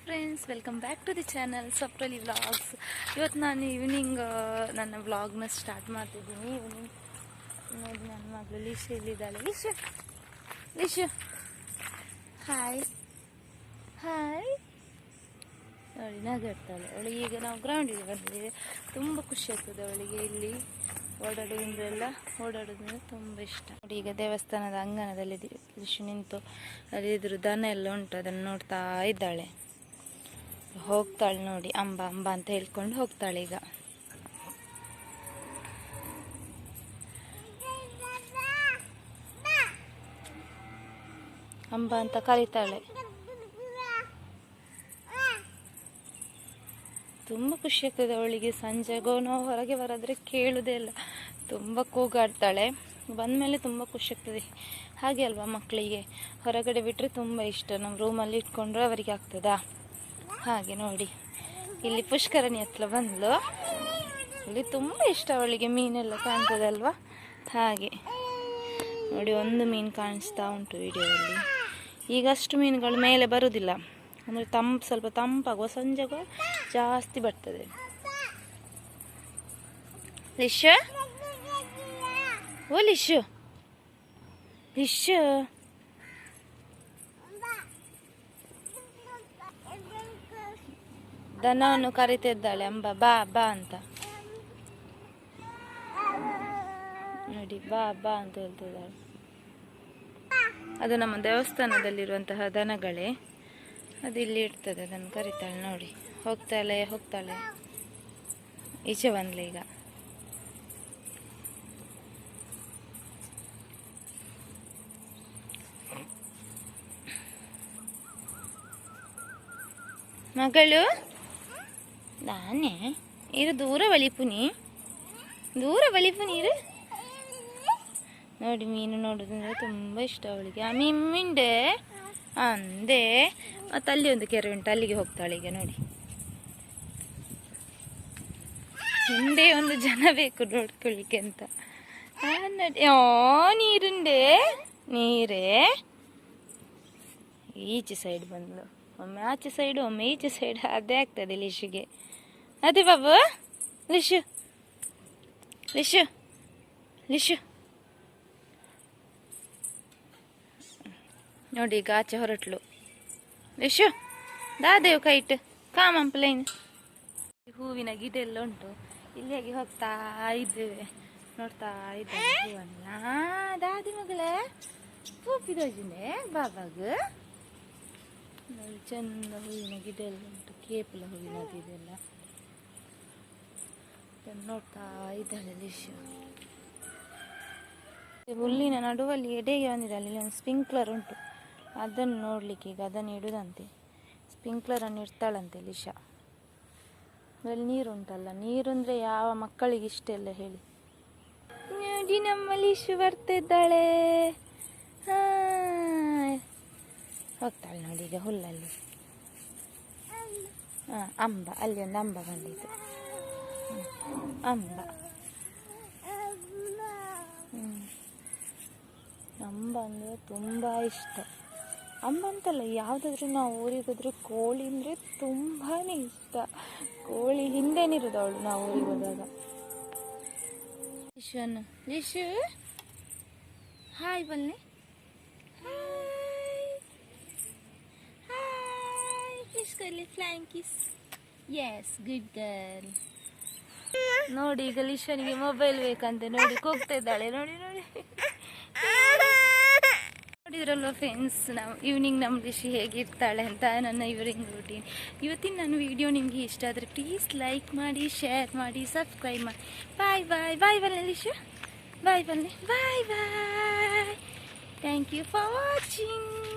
Friends, welcome back to the channel ಸಪ್ರಲಿ vlogs. ಇವತ್ತು ನಾನು ಈವ್ನಿಂಗ್ ನನ್ನ ವ್ಲಾಗ್ನ ಸ್ಟಾರ್ಟ್ ಮಾಡ್ತಿದ್ದೀನಿ. ಈವ್ನಿಂಗ್ ನೋಡಿ, ನನ್ನ ಮಗಳು ಲಿಶು ಇಲ್ಲಿದ್ದಾಳೆ. ಲಿಶು ಹಾಯ್ ಹಾಯ್ ನೋಡಿ, ನಗಾಡ್ತಾಳೆ ಅವಳಿಗೆ. ಈಗ ನಾವು ಗ್ರೌಂಡಿಗೆ ಬಂದಿದ್ದೀವಿ. ತುಂಬ ಖುಷಿ ಆಗ್ತದೆ ಅವಳಿಗೆ ಇಲ್ಲಿ ಓಡಾಡೋದ್ರಿಂದ ತುಂಬ ಇಷ್ಟ. ನೋಡಿ, ಈಗ ದೇವಸ್ಥಾನದ ಅಂಗಣದಲ್ಲಿ ಲಿಶು ನಿಂತು ಅಲ್ಲಿ ಇದ್ರ ದನ ಎಲ್ಲ ಉಂಟು, ಅದನ್ನು ನೋಡ್ತಾ ಇದ್ದಾಳೆ. ಹೋಗ್ತಾಳೆ ನೋಡಿ, ಅಂಬ ಅಂಬ ಅಂತ ಹೇಳ್ಕೊಂಡು ಹೋಗ್ತಾಳೆ. ಈಗ ಅಂಬ ಅಂತ ಕರೀತಾಳೆ. ತುಂಬ ಖುಷಿ ಆಗ್ತದೆ ಅವಳಿಗೆ. ಸಂಜೆಗೋ ನಾವು ಹೊರಗೆ ಬರೋದ್ರೆ ಕೇಳುವುದೇ ಇಲ್ಲ, ತುಂಬ ಕೂಗಾಡ್ತಾಳೆ. ಬಂದಮೇಲೆ ತುಂಬ ಖುಷಿ ಆಗ್ತದೆ. ಹಾಗೆ ಅಲ್ವಾ, ಮಕ್ಕಳಿಗೆ ಹೊರಗಡೆ ಬಿಟ್ಟರೆ ತುಂಬ ಇಷ್ಟ. ನಮ್ಮ ರೂಮಲ್ಲಿ ಇಟ್ಕೊಂಡ್ರೆ ಅವರಿಗೆ ಆಗ್ತದಾ? ಹಾಗೆ ನೋಡಿ, ಇಲ್ಲಿ ಪುಷ್ಕರಣಿ ಹತ್ರ ಬಂದ್ಲು. ಇಲ್ಲಿ ತುಂಬ ಇಷ್ಟ ಅವಳಿಗೆ. ಮೀನೆಲ್ಲ ಕಾಣ್ತದಲ್ವಾ, ಹಾಗೆ ನೋಡಿ, ಒಂದು ಮೀನು ಕಾಣಿಸ್ತಾ ಉಂಟು ವಿಡಿಯೋದಲ್ಲಿ. ಈಗ ಅಷ್ಟು ಮೀನುಗಳು ಮೇಲೆ ಬರುವುದಿಲ್ಲ, ಅಂದರೆ ಸ್ವಲ್ಪ ತಂಪಾಗುವ ಸಂಜೆಗೂ ಜಾಸ್ತಿ ಬರ್ತದೆ. ಲಿಶು, ಓ ಲಿಶು, ಲಿಶು ದನವನ್ನು ಕರೀತಿದ್ದಾಳೆ ಅಂಬ, ಬಾ ಬಾ ಅಂತ ನೋಡಿ, ಬಾ ಬಾ ಅಂತ ಹೇಳ್ತಿದ್ದಾಳೆ. ಅದು ನಮ್ಮ ದೇವಸ್ಥಾನದಲ್ಲಿರುವಂತಹ ದನಗಳೇ, ಅದು ಇಲ್ಲಿ ಇರ್ತದೆ, ಅದನ್ನು ಕರೀತಾಳೆ ನೋಡಿ. ಹೋಗ್ತಾಳೆ ಈಚೆ ಬಂದ್ಲೆ ಈಗ. ಮಗಳು ನಾನೇ ಇರು, ದೂರ ಬಲಿಪು ನೀರು ನೋಡಿ. ಮೀನು ನೋಡೋದಂದ್ರೆ ತುಂಬ ಇಷ್ಟ ಅವಳಿಗೆ. ಆ ಮಿಂಡೆ ಅಂದೆ. ಮತ್ತು ಅಲ್ಲಿ ಒಂದು ಕೆರೆ ಉಂಟು, ಅಲ್ಲಿಗೆ ಹೋಗ್ತಾಳೆ ಈಗ ನೋಡಿ. ಹಿಂದೆ ಒಂದು ಜನ ಬೇಕು ನೋಡ್ಕೊಳ್ಳಿಕ್ಕೆ ಅಂತ ನೋಡಿ. ನೀರೇ ಈಚೆ ಸೈಡ್ ಬಂದ್ಲು. ಒಮ್ಮೆ ಆಚೆ ಸೈಡು, ಒಮ್ಮೆ ಈಚೆ ಸೈಡ್, ಅದೇ ಆಗ್ತದೆ ಲಿಶುಗೆ. ಅದೇ ಬಾಬು, ಲಿಶು ನೋಡಿ, ಈಗ ಆಚೆ ಹೊರಟ್ಲು ಲಿಶು. ದಾದೇವು ಕೈಟ್ ಕಾಮಂಪ್ಲೈನ್. ಹೂವಿನ ಗಿಡ ಎಲ್ಲ ಉಂಟು, ಇಲ್ಲಿಯಾಗಿ ಹೋಗ್ತಾ ಇದ್ದೇವೆ, ನೋಡ್ತಾ ಇದ್ದೇವೆ ಹೂವನ್ನ. ದಾದಿ ಮಗಳೇ ಹೂಪಿದೋಜಿನೆ ಬಾಬಾಗ ನೋಡಿ, ಚಂದ ಹೂವಿನ ಗಿಡ ಎಲ್ಲ ಉಂಟು, ಕೇಪಲ ಹೂವಿನದು ಇದೆಲ್ಲ ನೋಡ್ತಾ ಇದ್ದಾಳೆ ಲಿಶು. ಹುಲ್ಲಿನ ನಡುವಲ್ಲಿ ಎಡೆಗೆ ಬಂದಿದೆ, ಅಲ್ಲಿ ಒಂದು ಸ್ಪ್ರಿಂಕ್ಲರ್ ಉಂಟು, ಅದನ್ನು ನೋಡ್ಲಿಕ್ಕೆ ಈಗ ಅದನ್ನು ಇಡುದಂತೆ. ಸ್ಪ್ರಿಂಕ್ಲರನ್ನು ಇಡ್ತಾಳಂತೆ ಲಿಶಾ. ಅದರಲ್ಲಿ ನೀರು ಉಂಟಲ್ಲ, ನೀರು ಅಂದರೆ ಯಾವ ಮಕ್ಕಳಿಗೆ ಇಷ್ಟ ಇಲ್ಲ ಹೇಳಿ. ನೋಡಿ, ನಮ್ಮ ಲಿಶು ಬರ್ತಿದ್ದಾಳೆ. ಹೋಗ್ತಾಳೆ ನೋಡಿ ಈಗ ಹುಲ್ಲಲ್ಲಿ. ಅಂಬ, ಅಲ್ಲಿ ಒಂದು ಅಂಬ ಬಂದಿತ್ತು, ಅಂಬ. ಅಂಬ ಅಂದರೆ ತುಂಬ ಇಷ್ಟ. ಅಂಬ ಅಂತಲ್ಲ, ಯಾವುದಾದ್ರೂ ನಾವು ಊರಿಗೆ ಹೋದರೆ ಕೋಳಿ ಅಂದರೆ ತುಂಬಾ ಇಷ್ಟ. ಕೋಳಿ ಹಿಂದೇನಿರೋದು ಅವಳು ನಾವು ಊರಿಗೆ ಹೋದಾಗ. ಲಿಶು ಹಾಯ್ ಬನ್ನಿ. Flying kiss. Yes, good girl. ನೋಡಿ, ಈಗ ಲಿಶನಿಗೆ ಮೊಬೈಲ್ ಬೇಕಂತೆ ನೋಡಿ, ಕೂಗ್ತಾ ಇದ್ದಾಳೆ ನೋಡಿ. ನೋಡಿದ್ರಲ್ವ ಫ್ರೆಂಡ್ಸ್, ನಾವು ಈವ್ನಿಂಗ್ ನಮ್ಮ ಲಿಶು ಹೇಗಿರ್ತಾಳೆ ಅಂತ, ನನ್ನ ಈವ್ನಿಂಗ್ ರೂಟೀನ್. ಇವತ್ತಿನ ನನ್ನ ವಿಡಿಯೋ ನಿಮಗೆ ಇಷ್ಟ ಆದರೆ ಪ್ಲೀಸ್ ಲೈಕ್ ಮಾಡಿ, ಶೇರ್ ಮಾಡಿ, ಸಬ್ಸ್ಕ್ರೈಬ್ ಮಾಡಿ. ಬಾಯ್ ಬನ್ನಿ ಲಿಶು, bye. Thank you for watching.